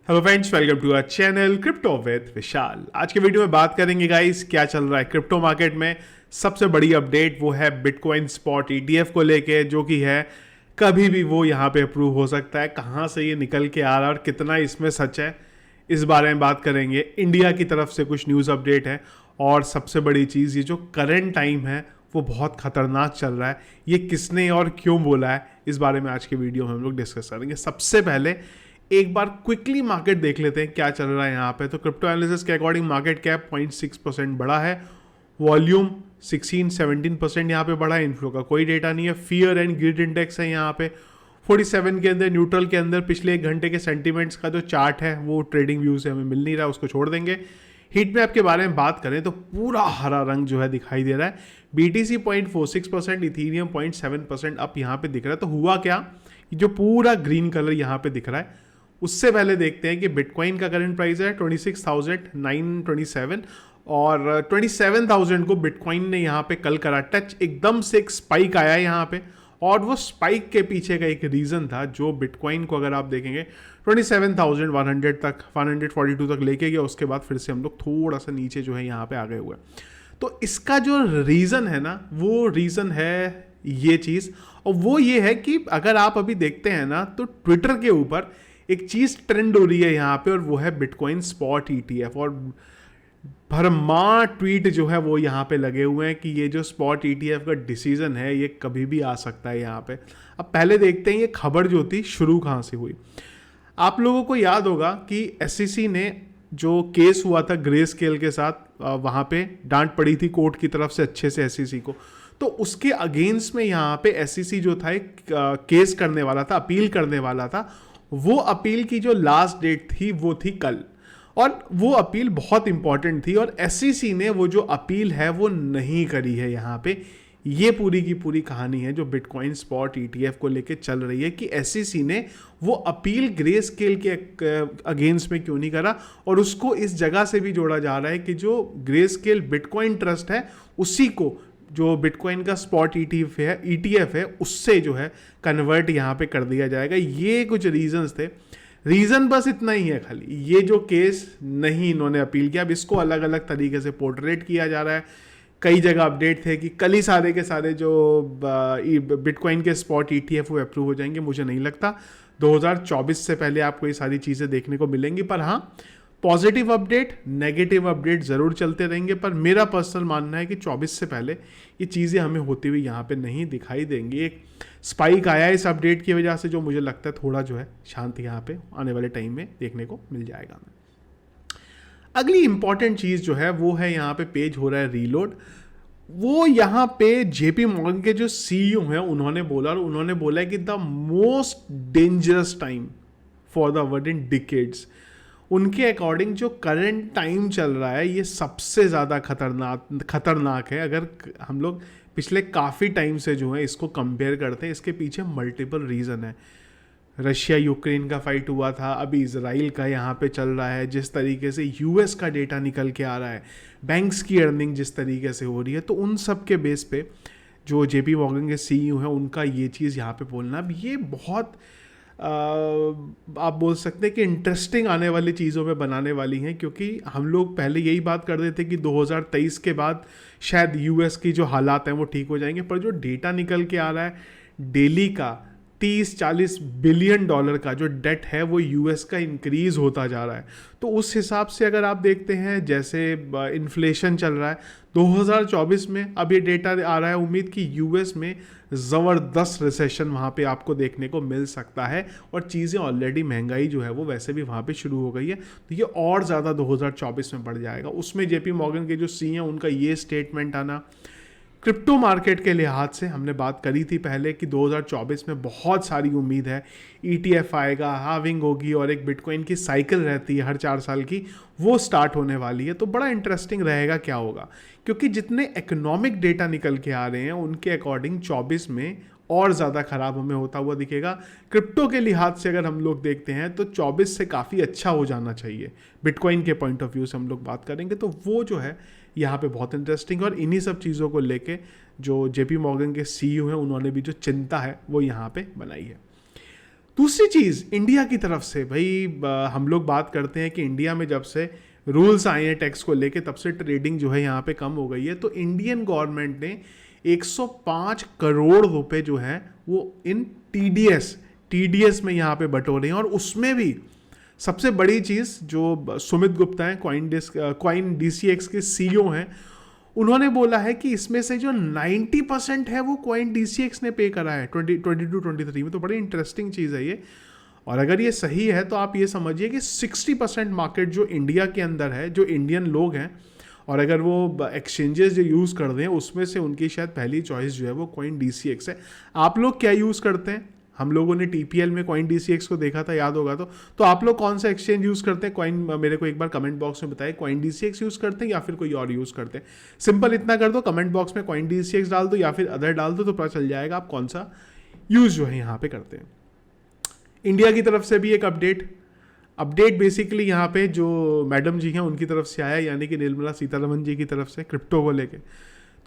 Hello friends, welcome to our channel crypto with Vishal. आज के video में बात करेंगे गाइस क्या चल रहा है क्रिप्टो मार्केट में। सबसे बड़ी अपडेट वो है बिटकॉइन स्पॉट ईटीएफ को लेके, जो कि है कभी भी वो यहाँ पे अप्रूव हो सकता है। कहाँ से ये निकल के आ रहा है और कितना इसमें सच है, इस बारे में बात करेंगे। इंडिया की तरफ से कुछ न्यूज़ अपडेट है और सबसे बड़ी चीज़, ये जो करंट टाइम है वो बहुत खतरनाक चल रहा है। ये किसने और क्यों बोला है, इस बारे में आज के वीडियो में हम लोग डिस्कस करेंगे। सबसे पहले एक बार क्विकली मार्केट देख लेते हैं क्या चल रहा है यहाँ पे। तो क्रिप्टो एनालिसिस के अकॉर्डिंग मार्केट कैप 0.6% बढ़ा है, वॉल्यूम 16-17% यहाँ पे बढ़ा है। इनफ्लो का कोई डेटा नहीं है। फियर एंड ग्रिड इंडेक्स है यहाँ पे 47 के अंदर, न्यूट्रल के अंदर। पिछले एक घंटे के सेंटीमेंट्स का जो चार्ट है वो ट्रेडिंग व्यू से हमें मिल नहीं रहा, उसको छोड़ देंगे। हीट मैप के बारे में बात करें तो पूरा हरा रंग जो है दिखाई दे रहा है। BTC 0.46%, इथीरियम 0.7% अप यहाँ पे दिख रहा है। तो हुआ क्या, जो पूरा ग्रीन कलर यहाँ पे दिख रहा है। उससे पहले देखते हैं कि बिटकॉइन का करंट प्राइस है 26,927 और 27,000 को बिटकॉइन ने यहाँ पे कल करा टच। एकदम से एक स्पाइक आया यहाँ पे और वो स्पाइक के पीछे का एक रीज़न था जो बिटकॉइन को अगर आप देखेंगे 27,100 तक, 142 तक लेके गया। उसके बाद फिर से हम लोग थोड़ा सा नीचे जो है यहाँ पे आ गए हुए। तो इसका जो रीज़न है ना, वो रीज़न है ये चीज़। और वो ये है कि अगर आप अभी देखते हैं ना तो ट्विटर के ऊपर एक चीज़ ट्रेंड हो रही है यहाँ पे, और वो है बिटकॉइन स्पॉट ईटीएफ। और भरमार ट्वीट जो है वो यहाँ पे लगे हुए हैं कि ये जो स्पॉट ईटीएफ का डिसीजन है ये कभी भी आ सकता है यहाँ पे। अब पहले देखते हैं ये खबर जो थी शुरू कहाँ से हुई। आप लोगों को याद होगा कि एसईसी ने जो केस हुआ था ग्रे स्केल के साथ, वहाँ पे डांट पड़ी थी कोर्ट की तरफ से अच्छे से एसईसी को। तो उसके अगेंस्ट में यहाँ पे एसईसी जो था एक केस करने वाला था, अपील करने वाला था। वो अपील की जो लास्ट डेट थी वो थी कल, और वो अपील बहुत इंपॉर्टेंट थी। और एसईसी ने वो जो अपील है वो नहीं करी है यहाँ पे। ये पूरी की पूरी कहानी है जो बिटकॉइन स्पॉट ईटीएफ को लेके चल रही है कि एसईसी ने वो अपील ग्रे स्केल के अगेंस्ट में क्यों नहीं करा। और उसको इस जगह से भी जोड़ा जा रहा है कि जो ग्रे स्केल बिटकॉइन ट्रस्ट है उसी को जो बिटकॉइन का स्पॉट ईटीएफ है उससे जो है कन्वर्ट यहाँ पे कर दिया जाएगा। ये कुछ रीजंस थे। रीजन बस इतना ही है खाली, ये जो केस नहीं इन्होंने अपील किया। अब इसको अलग अलग तरीके से पोर्ट्रेट किया जा रहा है। कई जगह अपडेट थे कि कल ही सारे के सारे जो बिटकॉइन के स्पॉट ईटीएफ वो अप्रूव हो जाएंगे। मुझे नहीं लगता, 2024 से पहले आपको ये सारी चीज़ें देखने को मिलेंगी। पर हाँ, पॉजिटिव अपडेट, नेगेटिव अपडेट ज़रूर चलते रहेंगे। पर मेरा पर्सनल मानना है कि 24 से पहले ये चीज़ें हमें होती हुई यहाँ पे नहीं दिखाई देंगी। एक स्पाइक आया इस अपडेट की वजह से, जो मुझे लगता है थोड़ा जो है शांति यहाँ पे आने वाले टाइम में देखने को मिल जाएगा। अगली इंपॉर्टेंट चीज़ जो है वो है यहाँ पे पेज हो रहा है रीलोड। वो यहाँ पे जेपी मॉर्गन के जो सीईओ हैं उन्होंने बोला, और उन्होंने बोला है कि the most dangerous time for the world in decades. उनके अकॉर्डिंग जो करंट टाइम चल रहा है ये सबसे ज़्यादा खतरनाक है। अगर हम लोग पिछले काफ़ी टाइम से जो है इसको कंपेयर करते हैं, इसके पीछे मल्टीपल रीज़न है। रशिया यूक्रेन का फाइट हुआ था, अभी इजराइल का यहाँ पे चल रहा है। जिस तरीके से यूएस का डेटा निकल के आ रहा है, बैंक्स की अर्निंग जिस तरीके से हो रही है, तो उन सब के बेस पे जो जेपी मॉर्गन के सीईओ हैं उनका ये चीज़ यहाँ पे बोलना, अब ये बहुत आप बोल सकते हैं कि इंटरेस्टिंग आने वाली चीज़ों में बनाने वाली हैं। क्योंकि हम लोग पहले यही बात कर रहे थे कि 2023 के बाद शायद यूएस की जो हालात हैं वो ठीक हो जाएंगे। पर जो डेटा निकल के आ रहा है डेली का, 30-40 बिलियन डॉलर का जो डेट है वो यूएस का इंक्रीज़ होता जा रहा है। तो उस हिसाब से अगर आप देखते हैं जैसे इन्फ्लेशन चल रहा है 2024 में, अब ये डेटा आ रहा है उम्मीद कि यूएस में ज़बरदस्त रिसेशन वहाँ पे आपको देखने को मिल सकता है। और चीज़ें ऑलरेडी, महंगाई जो है वो वैसे भी वहाँ पे शुरू हो गई है, तो ये और ज़्यादा 2024 में बढ़ जाएगा। उसमें जेपी मॉर्गन के जो सीईओ हैं उनका ये स्टेटमेंट आना, क्रिप्टो मार्केट के लिहाज से हमने बात करी थी पहले कि 2024 में बहुत सारी उम्मीद है। ईटीएफ आएगा, हाविंग होगी, और एक बिटकॉइन की साइकिल रहती है हर 4 साल की, वो स्टार्ट होने वाली है। तो बड़ा इंटरेस्टिंग रहेगा क्या होगा, क्योंकि जितने इकोनॉमिक डेटा निकल के आ रहे हैं उनके अकॉर्डिंग 24 में और ज़्यादा ख़राब हमें होता हुआ दिखेगा। क्रिप्टो के लिहाज से अगर हम लोग देखते हैं तो 24 से काफ़ी अच्छा हो जाना चाहिए। बिटकॉइन के पॉइंट ऑफ व्यू से हम लोग बात करेंगे तो वो जो है यहाँ पे बहुत इंटरेस्टिंग। और इन्हीं सब चीज़ों को लेके जो जेपी मॉर्गन के सीईओ हैं उन्होंने भी जो चिंता है वो यहाँ पे बनाई है। दूसरी चीज़ इंडिया की तरफ से भाई, हम लोग बात करते हैं कि इंडिया में जब से रूल्स आए हैं टैक्स को लेके तब से ट्रेडिंग जो है यहाँ पे कम हो गई है। तो इंडियन गवर्नमेंट ने 105 करोड़ रुपए जो है वो इन टीडीएस में यहाँ पे बटोरे हैं। और उसमें भी सबसे बड़ी चीज़ जो सुमित गुप्ता हैं, कॉइन डीसीएक्स के सीईओ हैं, उन्होंने बोला है कि इसमें से जो 90% है वो कॉइन डीसीएक्स ने पे करा है 2022-23 में। तो बड़ी इंटरेस्टिंग चीज़ है ये। और अगर ये सही है तो आप ये समझिए कि 60% मार्केट जो इंडिया के अंदर है, जो इंडियन लोग हैं, और अगर वो एक्सचेंजेस जो यूज़ कर रहे हैं उसमें से उनकी शायद पहली चॉइस जो है वो कॉइन डीसीएक्स है। आप लोग क्या यूज़ करते हैं? हम लोगों ने टीपीएल में कॉइन डीसीएक्स को देखा था, याद होगा। तो आप लोग कौन सा एक्सचेंज यूज़ करते हैं? कॉइन, मेरे को एक बार कमेंट बॉक्स में बताएं, कॉइन डीसीएक्स यूज़ करते हैं या फिर कोई और यूज़ करते हैं? सिंपल इतना कर दो, कमेंट बॉक्स में कॉइन डीसीएक्स डाल दो या फिर अदर डाल दो, तो पता चल जाएगा आप कौन सा यूज़ जो है यहाँ पे करते हैं। इंडिया की तरफ से भी एक अपडेट बेसिकली यहाँ पे जो मैडम जी हैं उनकी तरफ से आया, यानी कि निर्मला सीतारमन जी की तरफ से क्रिप्टो को लेके।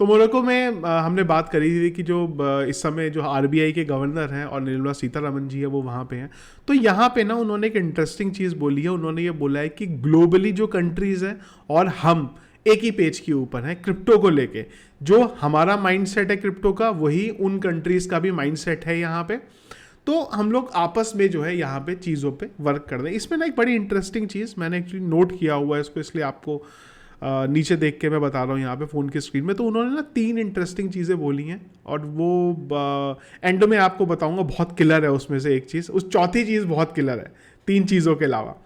तो मोरक्को में हमने बात करी थी कि जो इस समय जो आरबीआई के गवर्नर हैं और निर्मला सीतारमन जी है वो वहाँ पे हैं। तो यहाँ पे ना उन्होंने एक इंटरेस्टिंग चीज़ बोली है। उन्होंने ये बोला है कि ग्लोबली जो कंट्रीज़ हैं और हम एक ही पेज के ऊपर हैं क्रिप्टो को लेके। जो हमारा माइंडसेट है क्रिप्टो का, वही उन कंट्रीज़ का भी माइंडसेट है यहाँ पे। तो हम लोग आपस में जो है यहाँ पे चीज़ों पे वर्क कर रहे हैं। इसमें ना एक बड़ी इंटरेस्टिंग चीज़ मैंने एक्चुअली नोट किया हुआ है इसको, इसलिए आपको नीचे देख के मैं बता रहा हूँ यहाँ पे फ़ोन की स्क्रीन में। तो उन्होंने ना 3 इंटरेस्टिंग चीज़ें बोली हैं और वो एंड में आपको बताऊँगा। बहुत किलर है उसमें से एक चीज़, उस चौथी चीज़ बहुत किलर है 3 चीज़ों के अलावा।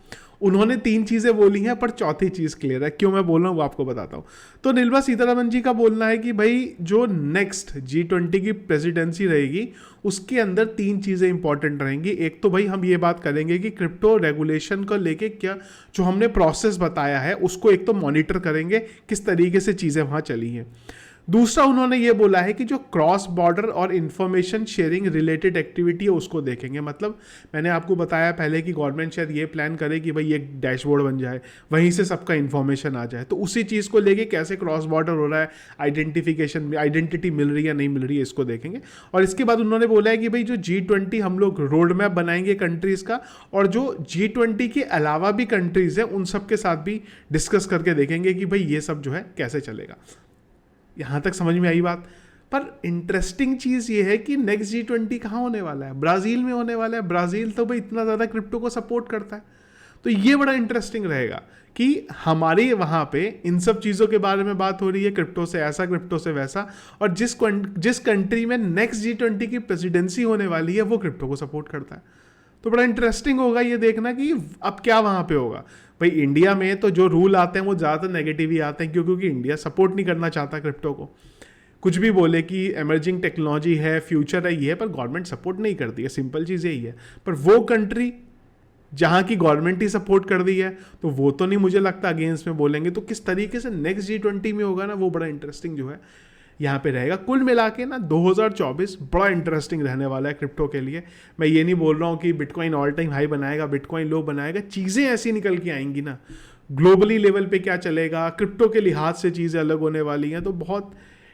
उन्होंने 3 चीज़ें बोली हैं पर चौथी चीज़ क्लियर है। क्यों मैं बोल रहा हूँ वो आपको बताता हूँ। तो निर्मला सीतारमन जी का बोलना है कि भाई जो नेक्स्ट G20 की प्रेसिडेंसी रहेगी उसके अंदर 3 चीज़ें इंपॉर्टेंट रहेंगी। एक तो भाई हम ये बात करेंगे कि क्रिप्टो रेगुलेशन को लेके क्या जो हमने प्रोसेस बताया है उसको एक तो मॉनिटर करेंगे, किस तरीके से चीज़ें वहाँ चली हैं। दूसरा उन्होंने ये बोला है कि जो क्रॉस बॉर्डर और इंफॉर्मेशन शेयरिंग रिलेटेड एक्टिविटी है उसको देखेंगे। मतलब मैंने आपको बताया पहले कि गवर्नमेंट शायद ये प्लान करे कि भाई एक डैशबोर्ड बन जाए, वहीं से सबका इन्फॉर्मेशन आ जाए। तो उसी चीज़ को लेके कैसे क्रॉस बॉर्डर हो रहा है, आइडेंटिटी मिल रही है नहीं मिल रही है, इसको देखेंगे। और इसके बाद उन्होंने बोला है कि भाई जो G20 हम लोग रोड मैप बनाएंगे कंट्रीज़ का, और जो G20 के अलावा भी कंट्रीज़ हैं उन सब के साथ भी डिस्कस करके देखेंगे कि भाई ये सब जो है कैसे चलेगा। यहाँ तक समझ में आई बात। पर इंटरेस्टिंग चीज़ ये है कि नेक्स्ट G20 कहाँ होने वाला है? ब्राज़ील में होने वाला है। ब्राज़ील तो भाई इतना ज़्यादा क्रिप्टो को सपोर्ट करता है। तो ये बड़ा इंटरेस्टिंग रहेगा कि हमारे वहाँ पे इन सब चीज़ों के बारे में बात हो रही है, क्रिप्टो से ऐसा क्रिप्टो से वैसा, और जिस कंट्री में नेक्स्ट G20 की प्रेसिडेंसी होने वाली है वो क्रिप्टो को सपोर्ट करता है। तो बड़ा इंटरेस्टिंग होगा ये देखना कि अब क्या वहाँ पे होगा। भाई इंडिया में तो जो रूल आते हैं वो ज़्यादातर नेगेटिव ही आते हैं, क्योंकि इंडिया सपोर्ट नहीं करना चाहता क्रिप्टो को। कुछ भी बोले कि इमर्जिंग टेक्नोलॉजी है, फ्यूचर है, ये है, पर गवर्नमेंट सपोर्ट नहीं करती है। सिंपल चीज़ यही है। पर वो कंट्री जहाँ की गवर्नमेंट ही सपोर्ट कर दी है तो वो तो नहीं मुझे लगता अगेंस्ट में बोलेंगे। तो किस तरीके से नेक्स्ट G20 में होगा ना, वो बड़ा इंटरेस्टिंग जो है यहाँ पे रहेगा। कुल मिला के ना 2024 बड़ा इंटरेस्टिंग रहने वाला है क्रिप्टो के लिए। मैं ये नहीं बोल रहा हूँ कि बिटकॉइन ऑल टाइम हाई बनाएगा, बिटकॉइन लो बनाएगा। चीज़ें ऐसी निकल के आएंगी ना, ग्लोबली लेवल पे क्या चलेगा, क्रिप्टो के लिहाज से चीज़ें अलग होने वाली हैं। तो बहुत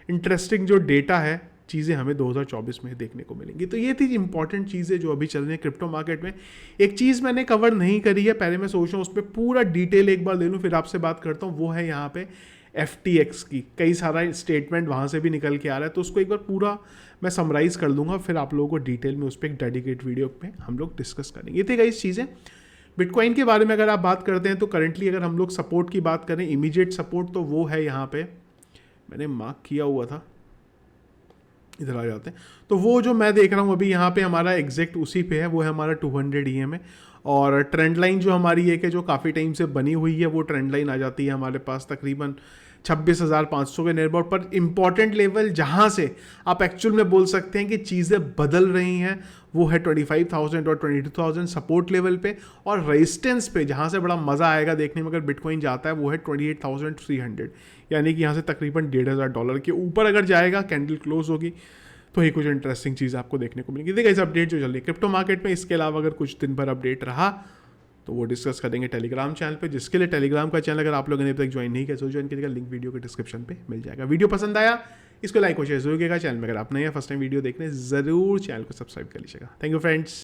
इंटरेस्टिंग जो डेटा है, चीज़ें हमें 2024 में देखने को मिलेंगी। तो ये थी इंपॉर्टेंट चीज़ें जो अभी चल रही हैं क्रिप्टो मार्केट में। एक चीज़ मैंने कवर नहीं करी है, पहले मैं सोच रहा हूँ उस पर पूरा डिटेल एक बार ले लूँ फिर आपसे बात करता हूँ। वो है यहाँ पे FTX की कई सारा स्टेटमेंट वहाँ से भी निकल के आ रहा है, तो उसको एक बार पूरा मैं समराइज़ कर दूंगा, फिर आप लोगों को डिटेल में उस पर एक डेडिकेट वीडियो पे हम लोग डिस्कस करेंगे। ये थे कई चीज़ें। बिटकॉइन के बारे में अगर आप बात करते हैं तो करंटली अगर हम लोग सपोर्ट की बात करें, इमीडिएट सपोर्ट, तो वो है यहाँ पे, मैंने मार्क किया हुआ था, इधर आ जाते हैं। तो वो जो मैं देख रहा हूँ अभी यहाँ पे हमारा एग्जैक्ट उसी पे है, वो है हमारा 200 EM है। और ट्रेंड लाइन जो हमारी एक है जो काफ़ी टाइम से बनी हुई है, वो ट्रेंड लाइन आ जाती है हमारे पास तकरीबन 26,500 के नियर। पर इंपॉर्टेंट लेवल जहाँ से आप एक्चुअल में बोल सकते हैं कि चीज़ें बदल रही हैं वो है 25,000 और 22,000 सपोर्ट लेवल पे। और रेजिस्टेंस पे जहाँ से बड़ा मज़ा आएगा देखने में अगर बिटकॉइन जाता है वो है 28,300, यानी कि यहाँ से तकरीबन $1,500 के ऊपर अगर जाएगा, कैंडल क्लोज होगी, तो ही कुछ इंटरेस्टिंग चीज़ आपको देखने को मिलेगी। देखिए इस अपडेट जो चल रही है क्रिप्टो मार्केट में, इसके अलावा अगर कुछ दिन भर अपडेट रहा तो वो डिस्कस करेंगे टेलीग्राम चैनल पे, जिसके लिए टेलीग्राम का चैनल अगर आप लोगों ने अभी तक ज्वाइन नहीं किया तो ज्वाइन करिएगा, लिंक वीडियो के डिस्क्रिप्शन पे मिल जाएगा। वीडियो पसंद आया इसको लाइक और शेयर जरूर करिएगा। चैनल में अगर आप नए हैं फर्स्ट टाइम वीडियो देखने, जरूर चैनल को सब्सक्राइब कर लीजिएगा। Thank you friends.